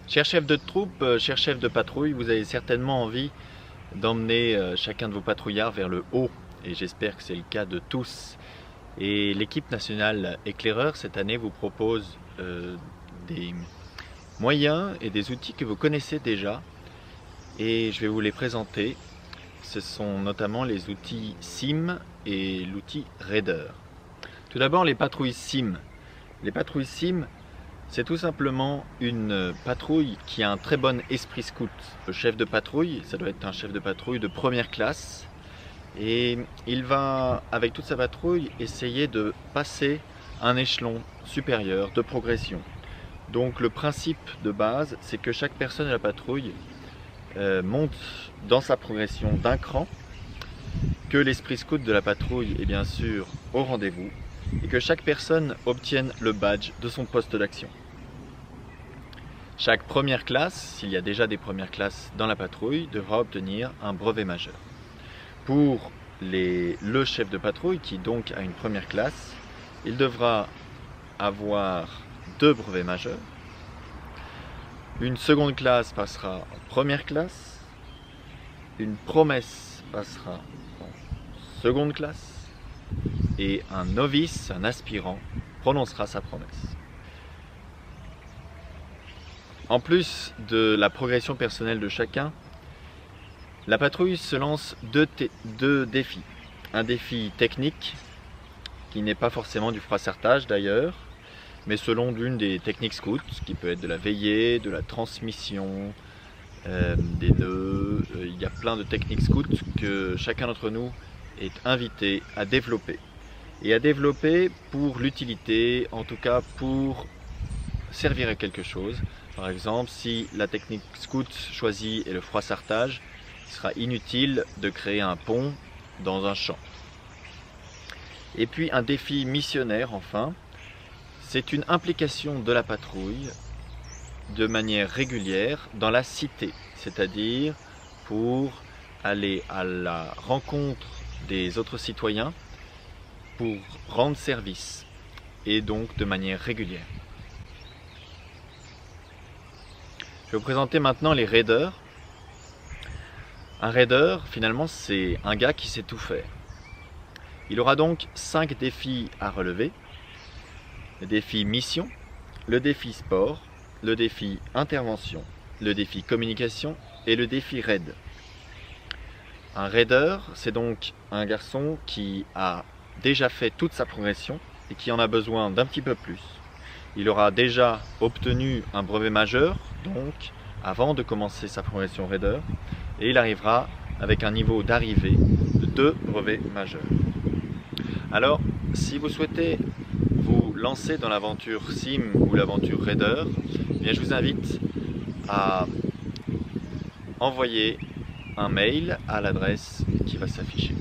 Cher chef de troupe, cher chef de patrouille, vous avez certainement envie d'emmener chacun de vos patrouillards vers le haut, et j'espère que c'est le cas de tous. Et l'équipe nationale éclaireur cette année vous propose des moyens et des outils que vous connaissez déjà, et je vais vous les présenter. Ce sont notamment les outils SIM et l'outil Raider. Tout d'abord, les patrouilles SIM. Les patrouilles SIM, c'est tout simplement une patrouille qui a un très bon esprit scout. Le chef de patrouille, ça doit être un chef de patrouille de première classe, et il va, avec toute sa patrouille, essayer de passer un échelon supérieur de progression. Donc le principe de base, c'est que chaque personne de la patrouille monte dans sa progression d'un cran, que l'esprit scout de la patrouille est bien sûr au rendez-vous, et que chaque personne obtienne le badge de son poste d'action. Chaque première classe, s'il y a déjà des premières classes dans la patrouille, devra obtenir un brevet majeur. Pour le chef de patrouille, qui donc a une première classe, il devra avoir 2 brevets majeurs. Une seconde classe passera en première classe. Une promesse passera en seconde classe. Et un novice, un aspirant, prononcera sa promesse. En plus de la progression personnelle de chacun, la patrouille se lance deux défis. Un défi technique, qui n'est pas forcément du froissartage d'ailleurs, mais selon l'une des techniques scouts, qui peut être de la veillée, de la transmission, des nœuds. Il y a plein de techniques scouts que chacun d'entre nous est invité à développer. Et à développer pour l'utilité, en tout cas pour servir à quelque chose. Par exemple, si la technique scout choisie est le froissartage, il sera inutile de créer un pont dans un champ. Et puis un défi missionnaire enfin, c'est une implication de la patrouille de manière régulière dans la cité, c'est-à-dire pour aller à la rencontre des autres citoyens pour rendre service, et donc de manière régulière. Je vais vous présenter maintenant les raiders. Un raider, finalement, c'est un gars qui sait tout faire. Il aura donc 5 défis à relever. Le défi mission, le défi sport, le défi intervention, le défi communication et le défi raid. Un raider, c'est donc un garçon qui a déjà fait toute sa progression et qui en a besoin d'un petit peu plus. Il aura déjà obtenu un brevet majeur, donc avant de commencer sa progression raider, et il arrivera avec un niveau d'arrivée de 2 brevets majeurs. Alors, si vous souhaitez vous lancer dans l'aventure SIM ou l'aventure Raider, eh bien je vous invite à envoyer un mail à l'adresse qui va s'afficher.